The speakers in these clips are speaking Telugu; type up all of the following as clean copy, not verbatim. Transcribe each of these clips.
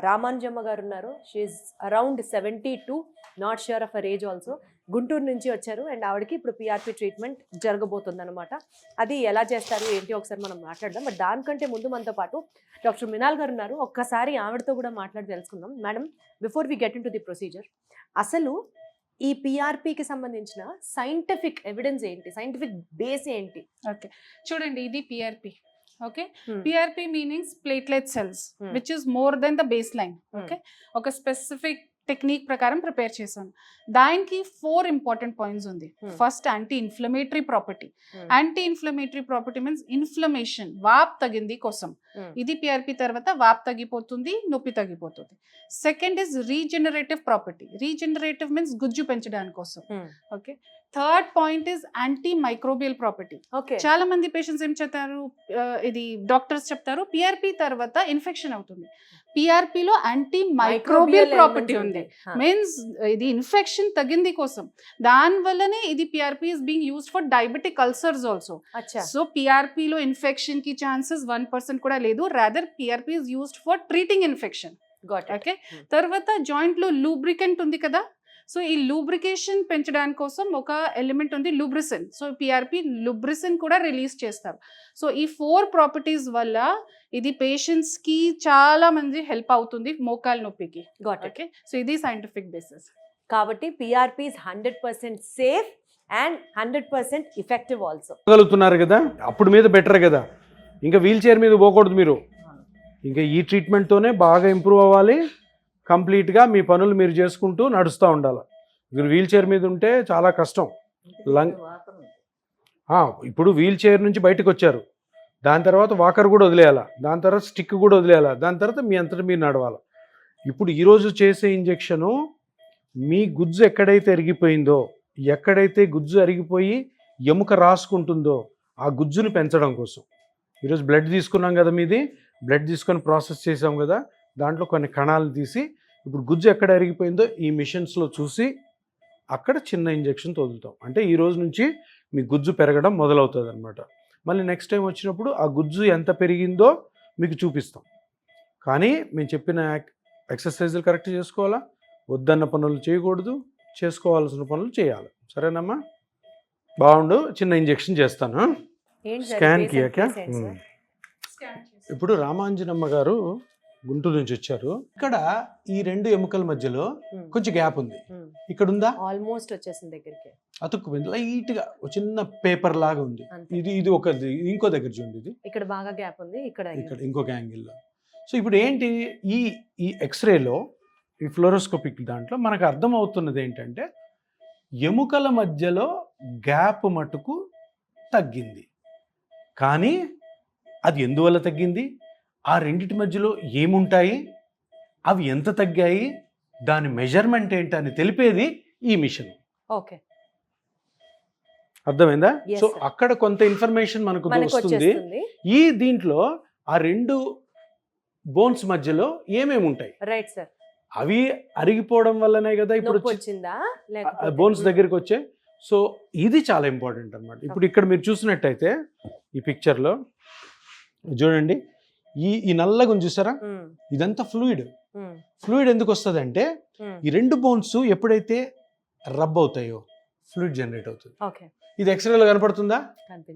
రామాంజమ్మ గారు ఉన్నారు. She around 72, not sure of her age also. Guntur నుంచి వచ్చారు అండ్ ఆవిడకి ఇప్పుడు పిఆర్పి ట్రీట్మెంట్ జరగబోతుంది అనమాట. అది ఎలా చేస్తారు ఏంటి ఒకసారి మనం మాట్లాడదాం. బట్ దానికంటే ముందు మనతో పాటు డాక్టర్ మినాల్ గారు ఉన్నారు. ఒక్కసారి ఆవిడతో కూడా మాట్లాడి తెలుసుకుందాం. Madam, before we get into the procedure, అసలు ఈ పిఆర్పికి సంబంధించిన సైంటిఫిక్ ఎవిడెన్స్ ఏంటి, సైంటిఫిక్ బేస్ ఏంటి? ఓకే, చూడండి, ఇది PRP. Okay, PRP meanings platelet cells which is more than the base line. Okay, ఒక స్పెసిఫిక్ టెక్నిక్ ప్రకారం ప్రిపేర్ చేశాను. దానికి 4 ఇంపార్టెంట్ పాయింట్స్ ఉంది. First, anti inflammatory property. Anti inflammatory property means inflammation, వాప్ తగ్గింది కోసం. ఇది పిఆర్పి తర్వాత వాప్ తగ్గిపోతుంది, నొప్పి తగ్గిపోతుంది. Second is regenerative property. Regenerative means గుజ్జు పెంచడానికి కోసం. Okay, third point is anti microbial property. చాలా మంది పేషెంట్స్ ఏం చెప్తారు, ఇది డాక్టర్స్ చెప్తారు, పిఆర్పి తర్వాత ఇన్ఫెక్షన్ అవుతుంది. పిఆర్పిలో యాంటీ మైక్రోబియల్ ప్రాపర్టీ ఉంది. మీన్స్ ఇది ఇన్ఫెక్షన్ తగ్గింది కోసం. దాని వల్లనే ఇది PRP is being used for diabetic ulcers also. So పిఆర్పిలో ఇన్ఫెక్షన్ కి ఛాన్సెస్ 1% కూడా లేదు. Rather PRP is used for treating infection. Okay, తర్వాత జాయింట్ లో లూబ్రికెంట్ ఉంది కదా, సో ఈ లూబ్రికేషన్ పెంచడానికి కోసం ఒక ఎలిమెంట్ ఉంది, లూబ్రిసిన్. సో పిఆర్పి లూబ్రిసిన్ కూడా రిలీజ్ చేస్తారు. సో ఈ 4 ప్రాపర్టీస్ వల్ల ఇది పేషెంట్స్ కి చాలా మంది హెల్ప్ అవుతుంది మోకాలు నొప్పికి. ఓకే, సో ఇది సైంటిఫిక్ బేసిస్. కాబట్టి PRP is 100% safe and 100% effective also. గలుగుతున్నారు కదా, అప్పుడు మీద బెటర్ కదా, ఇంకా వీల్ చైర్ మీద పోకూడదు మీరు. ఇంకా ఈ ట్రీట్మెంట్తోనే బాగా ఇంప్రూవ్ అవ్వాలి. కంప్లీట్గా మీ పనులు మీరు చేసుకుంటూ నడుస్తూ ఉండాలి. మీరు వీల్ చైర్ మీద ఉంటే చాలా కష్టం. ఇప్పుడు వీల్ చైర్ నుంచి బయటకు వచ్చారు, దాని తర్వాత వాకర్ కూడా వదిలేయాలా, దాని తర్వాత స్టిక్ కూడా వదిలేయాలా, దాని తర్వాత మీ అంతటా మీరు నడవాలి. ఇప్పుడు ఈరోజు చేసే ఇంజెక్షను మీ గుజ్జు ఎక్కడైతే అరిగిపోయిందో, ఎక్కడైతే గుజ్జు అరిగిపోయి ఎముక రాసుకుంటుందో ఆ గుజ్జును పెంచడం కోసం. ఈరోజు బ్లడ్ తీసుకున్నాం కదా, మీది బ్లడ్ తీసుకొని ప్రాసెస్ చేసాం కదా, దాంట్లో కొన్ని కణాలు తీసి ఇప్పుడు గుజ్జు ఎక్కడ అరిగిపోయిందో ఈ మిషన్స్లో చూసి అక్కడ చిన్న ఇంజెక్షన్ వదులుతాం. అంటే ఈ రోజు నుంచి మీ గుజ్జు పెరగడం మొదలవుతుంది అనమాట. మళ్ళీ నెక్స్ట్ టైం వచ్చినప్పుడు ఆ గుజ్జు ఎంత పెరిగిందో మీకు చూపిస్తాం. కానీ మేము చెప్పిన ఎక్సర్సైజులు కరెక్ట్ చేసుకోవాలా, వద్దన్న పనులు చేయకూడదు, చేసుకోవాల్సిన పనులు చేయాలి. సరేనమ్మా, బాగుండు. చిన్న ఇంజెక్షన్ చేస్తాను. స్కాన్ కియాక. ఇప్పుడు రామాంజనమ్మ గారు గుంటూరు నుంచి వచ్చారు. ఇక్కడ ఈ 2 ఎముకల మధ్యలో కొంచెం గ్యాప్ ఉంది. ఇక్కడ ఉందా, ఆల్మోస్ట్ వచ్చేసింది దగ్గరికి, అతుక్కుపోయింది. లైట్ గా ఒక చిన్న పేపర్ లాగా ఉంది. ఇది ఒక ఇంకో దగ్గర చూడండి, ఇది ఇక్కడ బాగా గ్యాప్ ఉంది, ఇక్కడ ఇంకొక యాంగిల్లో. సో ఇప్పుడు ఏంటి, ఈ ఎక్స్రేలో, ఈ ఫ్లోరోస్కోపిక్ దాంట్లో మనకు అర్థం అవుతున్నది ఏంటంటే ఎముకల మధ్యలో గ్యాప్ మటుకు తగ్గింది. కానీ అది ఎందువల్ల తగ్గింది, ఆ రెండిటి మధ్యలో ఏముంటాయి, అవి ఎంత తగ్గాయి, దాని మెజర్మెంట్ ఏంటని తెలిపేది ఈ మిషన్. ఓకే, అర్థమైందా? సో అక్కడ కొంత ఇన్ఫర్మేషన్ మనకు వస్తుంది. ఈ దీంట్లో ఆ 2 బోన్స్ మధ్యలో ఏమేమి ఉంటాయి, రైట్ సార్, అవి అరిగిపోవడం వల్లనే కదా ఇప్పుడు బోన్స్ దగ్గరికి వచ్చాయి. సో ఇది చాలా ఇంపార్టెంట్ అన్నమాట. ఇప్పుడు ఇక్కడ మీరు చూసినట్టయితే ఈ పిక్చర్లో చూడండి, ఈ నల్లగా ఉంది చూసారా, ఇదంతా ఫ్లూయిడ్. ఫ్లూయిడ్ ఎందుకు వస్తుంది అంటే ఈ 2 బోన్స్ ఎప్పుడైతే రబ్ అవుతాయో ఫ్లూయిడ్ జనరేట్ అవుతుంది. ఇది ఎక్స్రేలో కనపడుతుందా,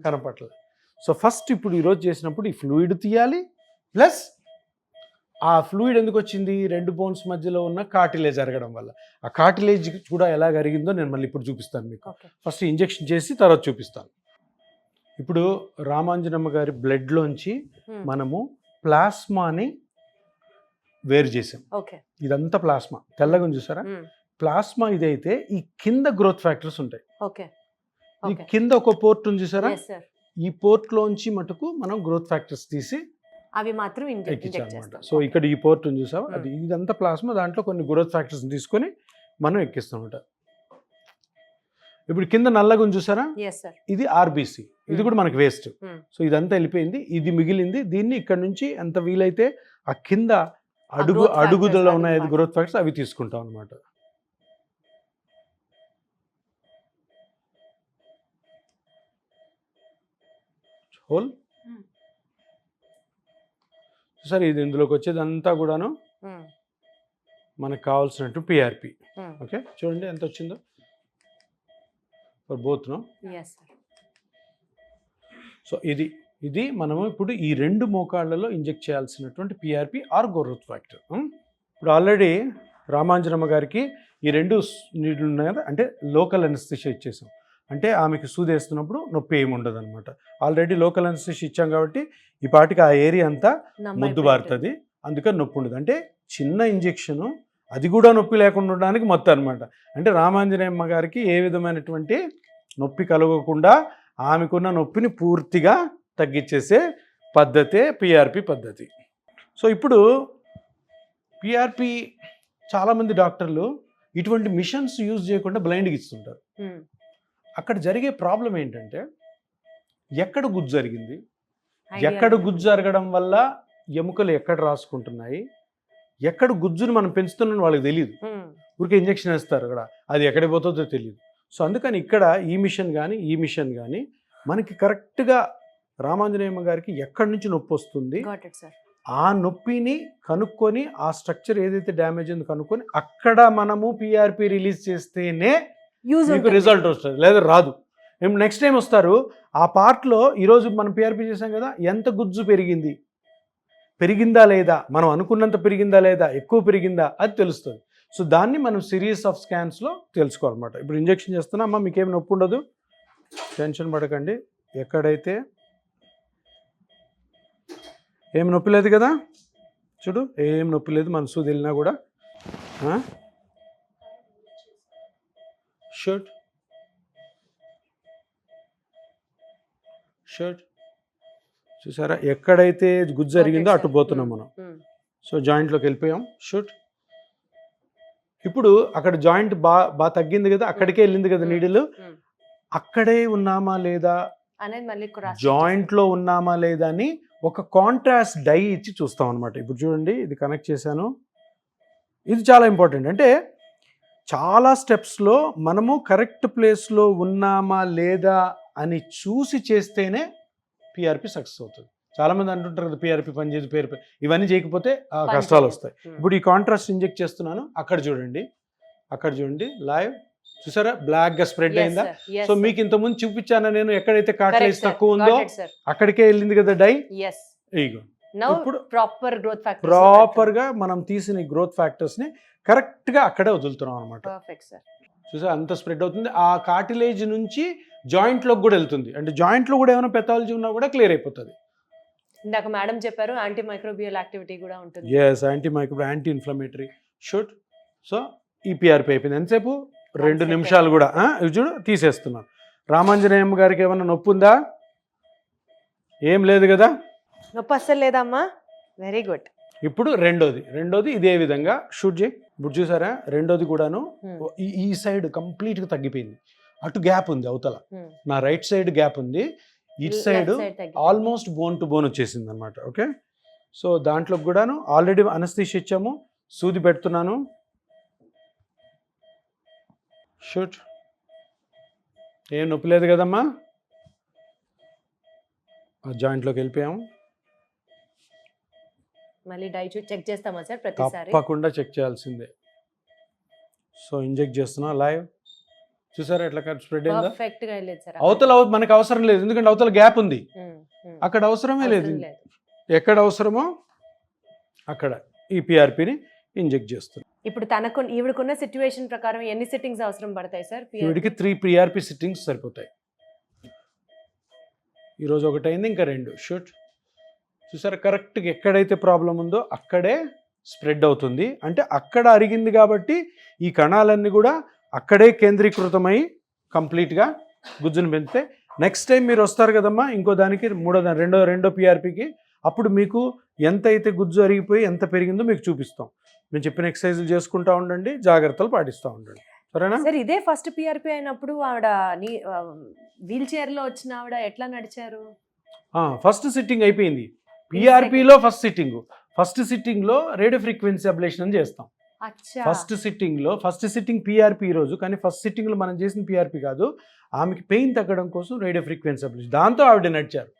కనపడలేదు. సో ఫస్ట్ ఇప్పుడు ఈరోజు చేసినప్పుడు ఈ ఫ్లూయిడ్ తీయాలి, ప్లస్ ఆ ఫ్లూయిడ్ ఎందుకు వచ్చింది, 2 బోన్స్ మధ్యలో ఉన్న కార్టిలేజ్ అరగడం వల్ల. ఆ కార్టిలేజ్ కూడా ఎలా అరిగిందో నేను మళ్ళీ ఇప్పుడు చూపిస్తాను మీకు. ఫస్ట్ ఇంజెక్షన్ చేసి తర్వాత చూపిస్తాను. ఇప్పుడు రామాంజనమ్మ గారి బ్లడ్లోంచి మనము ప్లాస్మాని వేరు చేసాం. ఇదంతా ప్లాస్మా, తెల్లగా చూసారా, ప్లాస్మా. ఇదైతే ఈ కింద గ్రోత్ ఫ్యాక్టర్స్ ఉంటాయి. ఈ కింద ఒక పోర్ట్ ఉంది చూసారా, ఈ పోర్ట్లోంచి మటుకు మనం గ్రోత్ ఫ్యాక్టర్స్ తీసి అవి మాత్రం ఎక్కించాలన్నమాట. సో ఇక్కడ ఈ పోర్ట్ ఉంది చూసావా, అది ఇదంతా ప్లాస్మా, దాంట్లో కొన్ని గ్రోత్ ఫ్యాక్టర్స్ తీసుకొని మనం ఎక్కిస్తామన్నమాట. ఇప్పుడు కింద నల్లగా చూసారా, ఇది ఆర్బీసీ, ఇది కూడా మనకి వేస్ట్. సో ఇదంతా వెళ్ళిపోయింది, ఇది మిగిలింది. దీన్ని ఇక్కడ నుంచి ఎంత వీలైతే ఆ కింద అడుగుదల ఉన్నాయి గ్రోత్ ఫ్యాక్టర్స్, అవి తీసుకుంటాం అనమాట. హోల్ సరే, ఇది ఇందులోకి వచ్చేదంతా కూడాను మనకు కావాల్సినట్టు పిఆర్పి. ఓకే, చూడండి ఎంత వచ్చిందో ఫర్ బోత్ నో. సో ఇది మనము ఇప్పుడు ఈ 2 మోకాళ్ళలో ఇంజెక్ట్ చేయాల్సినటువంటి పిఆర్పి ఆర్ గ్రోత్ ఫ్యాక్టర్. ఇప్పుడు ఆల్రెడీ రామాంజనమ్మ గారికి ఈ 2 నీళ్ళు ఉన్నాయి కదా, అంటే లోకల్ అనస్థిషియా ఇచ్చేసాం. అంటే ఆమెకి సూదేస్తున్నప్పుడు నొప్పి ఏమి ఉండదు అనమాట. ఆల్రెడీ లోకల్ అనస్థిషియా ఇచ్చాం కాబట్టి ఈ పాటికి ఆ ఏరియా అంతా మొద్దు బారుతుంది, అందుకని నొప్పి ఉండదు. అంటే చిన్న ఇంజెక్షను, అది కూడా నొప్పి లేకుండా ఉండడానికి మొత్తం అనమాట. అంటే రామాంజనేయమ్మ గారికి ఏ విధమైనటువంటి నొప్పి కలగకుండా ఆమెకున్న నొప్పిని పూర్తిగా తగ్గించేసే పద్ధతే పిఆర్పి పద్ధతి. సో ఇప్పుడు పిఆర్పి చాలామంది డాక్టర్లు ఇటువంటి మిషన్స్ యూజ్ చేయకుండా బ్లైండ్గా ఇస్తుంటారు. అక్కడ జరిగే ప్రాబ్లం ఏంటంటే ఎక్కడ గుజ్జు జరిగింది, ఎక్కడ గుజ్జు జరగడం వల్ల ఎముకలు ఎక్కడ రాసుకుంటున్నాయి, ఎక్కడ గుజ్జును మనం పెంచుతున్నాం వాళ్ళకి తెలియదు. ఊరికే ఇంజెక్షన్ వేస్తారు అక్కడ, అది ఎక్కడికి పోతుందో తెలియదు. సో అందుకని ఇక్కడ ఈ మిషన్ కానీ మనకి కరెక్ట్గా రామాంజనేయమ్మ గారికి ఎక్కడి నుంచి నొప్పి వస్తుంది, ఆ నొప్పిని కనుక్కొని ఆ స్ట్రక్చర్ ఏదైతే డ్యామేజ్ ఉందో కనుక్కొని అక్కడ మనము పిఆర్పి రిలీజ్ చేస్తేనే మీకు రిజల్ట్ వస్తుంది, లేదా రాదు. నెక్స్ట్ టైం వస్తారు ఆ పార్ట్లో, ఈరోజు మనం పిఆర్పి చేసాం కదా, ఎంత గుజ్జు పెరిగిందా లేదా, మనం అనుకున్నంత పెరిగిందా లేదా, ఎక్కువ పెరిగిందా, అది తెలుస్తుంది. సో దాన్ని మనం సిరీస్ ఆఫ్ స్కాన్స్లో తెలుసుకోవాలన్నమాట. ఇప్పుడు ఇంజెక్షన్ చేస్తున్నా అమ్మ, మీకేమి నొప్పి ఉండదు, టెన్షన్ పడకండి. ఎక్కడైతే ఏం నొప్పి లేదు కదా, చూడు ఏం నొప్పి లేదు, మన సూది వెళ్ళినా కూడా. షర్ట్ చూసారా, ఎక్కడైతే గుజ్జు జరిగిందో అటు పోతున్నాం మనం. సో జాయింట్లోకి వెళ్ళిపోయాం. షూట్. ఇప్పుడు అక్కడ జాయింట్ బాగా తగ్గింది కదా, అక్కడికే వెళ్ళింది కదా నీడిలు, అక్కడే ఉన్నామా లేదా, జాయింట్లో ఉన్నామా లేదా అని ఒక కాంట్రాస్ట్ డై ఇచ్చి చూస్తాం అనమాట. ఇప్పుడు చూడండి, ఇది కనెక్ట్ చేశాను. ఇది చాలా ఇంపార్టెంట్. అంటే చాలా స్టెప్స్లో మనము కరెక్ట్ ప్లేస్లో ఉన్నామా లేదా అని చూసి చేస్తేనే పిఆర్పి సక్సెస్ అవుతుంది. చాలామంది అంటుంటారు కదా, పిఆర్పి పనిచేసి పిఆర్పి, ఇవన్నీ చేయకపోతే కష్టాలు వస్తాయి. ఇప్పుడు ఈ కాంట్రాస్ట్ ఇంజెక్ట్ చేస్తున్నాను, అక్కడ చూడండి లైవ్, చూసారా బ్లాక్గా స్ప్రెడ్ అయిందా. సో మీకు ఇంతకుముందు చూపించాను నేను, ఎక్కడైతే కార్టిలేజ్ తక్కువ ఉందో అక్కడికే వెళ్ళింది కదా డై. ఇగో ఇప్పుడు ప్రాపర్గా మనం తీసిన గ్రోత్ ఫ్యాక్టర్స్ని కరెక్ట్గా అక్కడే వదులుతున్నాం అనమాట. చూసా అంత స్ప్రెడ్ అవుతుంది, ఆ కార్టిలేజ్ నుంచి జాయింట్లోకి కూడా వెళ్తుంది. అంటే జాయింట్లో కూడా ఏమైనా పెథాలజీ ఉన్నా కూడా క్లియర్ అయిపోతుంది. ఇందాక మేడం చెప్పారు యాంటీ మైక్రోబియల్ యాక్టివిటీ కూడా ఉంటుంది. Yes, anti inflammatory should. So ఈ పిఆర్పి అయిపోయింది. ఎంతసేపు 2 నిమిషాలు కూడా. ఇవి చూడు తీసేస్తున్నాను. రామాంజనేయమ్మ గారికి ఏమన్నా నొప్పి ఉందా? ఏం లేదు కదా, నొప్పి అస్సలు లేదమ్మా. Very good. ఇప్పుడు రెండోది ఇదే విధంగా షూట్ చేయి. ఇప్పుడు చూసారా, రెండోది కూడాను ఈ సైడ్ కంప్లీట్గా తగ్గిపోయింది. అటు గ్యాప్ ఉంది, అవతల నా రైట్ సైడ్ గ్యాప్ ఉంది, ఇటు side almost bone to bone వచ్చేసింది అనమాట. ఓకే, సో దాంట్లో కూడాను ఆల్రెడీ అనస్థీషియా ఇచ్చాము, సూది పెడుతున్నాను. షూట్. ఏం నొప్పి లేదు కదమ్మా, జాయింట్లోకి వెళ్ళిపోయాము. మళ్ళీ డై చెక్ చేస్తామా సార్ ప్రతిసారి? తప్పకుండా చెక్ చేయాల్సిందే. సో ఇంజెక్ట్ చేస్తున్నా లైవ్. చూసారా ఎట్లా స్ప్రెడ్ అయిందా? పర్ఫెక్ట్ గా లేదు సార్. అవతల మనకు అవసరం లేదు, ఎందుకంటే అవతల గ్యాప్ ఉంది, అక్కడ అవసరమే లేదు. ఎక్కడ అవసరమో అక్కడ ఈ పిఆర్పిని ఇంజెక్ట్ చేస్తున్నాం. ఇప్పుడు ఈవిడకున్న సిచ్యువేషన్ ప్రకారం ఎన్ని సిట్టింగ్స్ అవసరం పడతాయి సార్? ఈవిడికి 3 పిఆర్పి సిట్టింగ్స్ సరిపోతాయి. ఈరోజు ఒకటి అయింది, ఇంకా 2. షూట్. చూసారా కరెక్ట్గా ఎక్కడైతే ప్రాబ్లం ఉందో అక్కడే స్ప్రెడ్ అవుతుంది. అంటే అక్కడ అరిగింది కాబట్టి ఈ కణాలన్నీ కూడా అక్కడే కేంద్రీకృతమై కంప్లీట్గా గుజ్జును పెంచితే, నెక్స్ట్ టైం మీరు వస్తారు కదమ్మా ఇంకో దానికి, రెండో పిఆర్పికి, అప్పుడు మీకు ఎంత అయితే గుజ్జు అరిగిపోయి ఎంత పెరిగిందో మీకు చూపిస్తాం. మేము చెప్పిన ఎక్సర్సైజులు చేసుకుంటూ ఉండండి, జాగ్రత్తలు పాటిస్తూ ఉండండి, సరేనా సార్? ఇదే ఫస్ట్ పిఆర్పి అయినప్పుడు ఆవిడ వీల్ చైర్లో వచ్చిన ఆవిడ ఎట్లా నడిచారు? ఫస్ట్ సిట్టింగ్ అయిపోయింది పిఆర్పిలో. ఫస్ట్ సిట్టింగ్లో రేడియో ఫ్రీక్వెన్సీ అబ్లేషన్ అని చేస్తాం. ఫస్ట్ సిట్టింగ్ పిఆర్పి ఈరోజు, కానీ ఫస్ట్ సిట్టింగ్లో మనం చేసిన పిఆర్పి కాదు, ఆమెకి పెయిన్ తగ్గడం కోసం రేడియో ఫ్రీక్వెన్సీ అబ్లేషన్, దాంతో ఆవిడ నడిచారు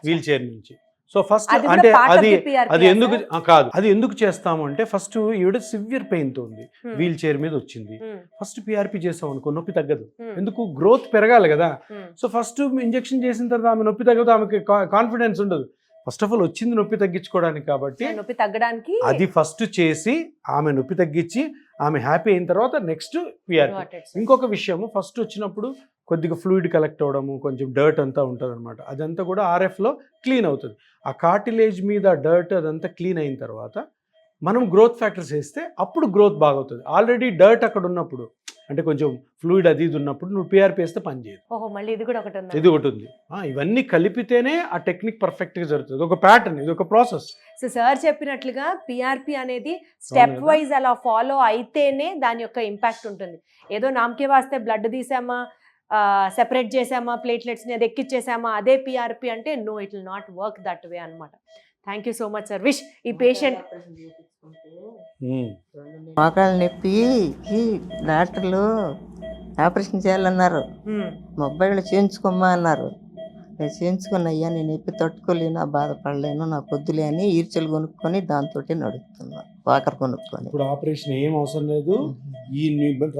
వీల్ చైర్ నుంచి. సో ఫస్ట్ అది కూడా అంటే part of అది the PRP అది ఆ, ఎందుకు sir? కాదు, అది ఎందుకు చేస్తాము అంటే ఫస్ట్ ఈవిడ సివియర్ పెయిన్ తో ఉంది, Hmm. వీల్ చైర్ మీద వచ్చింది. Hmm. ఫస్ట్ పిఆర్పి చేసాం అనుకో నొప్పి తగ్గదు, Hmm. ఎందుకు గ్రోత్ పెరగాలి కదా. Hmm. సో ఫస్ట్ ఇంజెక్షన్ చేసిన తర్వాత ఆమె నొప్పి తగ్గదు, ఆమెకి కాన్ఫిడెన్స్ ఉండదు. ఫస్ట్ ఆఫ్ ఆల్ వచ్చింది నొప్పి తగ్గించుకోవడానికి కాబట్టి సో నొప్పి తగ్గడానికి అది ఫస్ట్ చేసి ఆమె నొప్పి తగ్గించి ఆమె హ్యాపీ అయిన తర్వాత నెక్స్ట్ పిఆర్పి. Noted, sir. ఇంకొక విషయము, ఫస్ట్ వచ్చినప్పుడు కొద్దిగా ఫ్లూయిడ్ కలెక్ట్ అవ్వడము, కొంచెం డర్ట్ అంతా ఉంటుంది అనమాట. అదంతా కూడా ఆర్ఎఫ్లో క్లీన్ అవుతుంది. ఆ కార్టిలేజ్ మీద డర్ట్ అదంతా క్లీన్ అయిన తర్వాత మనం గ్రోత్ ఫ్యాక్టర్స్ వేస్తే అప్పుడు గ్రోత్ బాగవుతుంది. ఆల్రెడీ డర్ట్ అక్కడ ఉన్నప్పుడు అంటే కొంచెం ఫ్లూయిడ్ అది ఇది ఉన్నప్పుడు నువ్వు పిఆర్పి వేస్తే పని చేయదు. ఓహో మళ్ళీ ఇది కూడా ఒకటి ఉందా? ఇది ఒకటి ఉంది. ఇవన్నీ కలిపితేనే ఆ టెక్నిక్ పర్ఫెక్ట్గా జరుగుతుంది. ఒక ప్యాటర్న్, ఇది ఒక ప్రాసెస్. సో సార్ చెప్పినట్లుగా పిఆర్పి అనేది స్టెప్ కదా. వైజ్ అలా ఫాలో అయితేనే దాని యొక్క ఇంపాక్ట్ ఉంటుంది. ఏదో నామకే వాస్తే బ్లడ్ తీసామా, సెపరేట్ చేసామా, ప్లేట్లెట్స్ని అది ఎక్కిచ్చేసామా, అదే పిఆర్పి అంటే no, it will not work that way అనమాట. Thank you so much sir. విష్ ఈ పేషెంట్ మోకాళ్ళ నొప్పి డాక్టర్లు ఆపరేషన్ చేయాలన్నారు, మొబైల్ చేయించుకోమ్మా అన్నారు. నేను చేయించుకుని అయ్యా నేను నొప్పి తట్టుకోలేను, బాధపడలేను, నాకు వద్దులే అని ఈర్చలు కొనుక్కొని దాంతో నడుపుతున్నా, వాకర్ కొనుక్కొని. ఇప్పుడు ఆపరేషన్ ఏం అవసరం లేదు. ఈ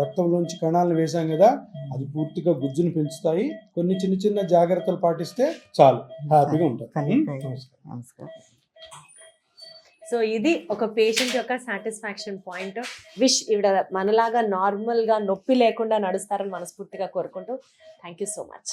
రక్తంలోంచి కణాలను వేసాం కదా, అది పూర్తిగా గుజ్జును పెంచుతాయి. కొన్ని చిన్న చిన్న జాగ్రత్తలు పాటిస్తే చాలు, హ్యాపీగా ఉంటారు. నమస్కారం. సో ఇది ఒక పేషెంట్ యొక్క సాటిస్ఫాక్షన్ పాయింట్. విష్ ఈవిడ మనలాగా నార్మల్గా నొప్పి లేకుండా నడుస్తారని మనస్ఫూర్తిగా కోరుకుంటూ థ్యాంక్ యూ సో మచ్.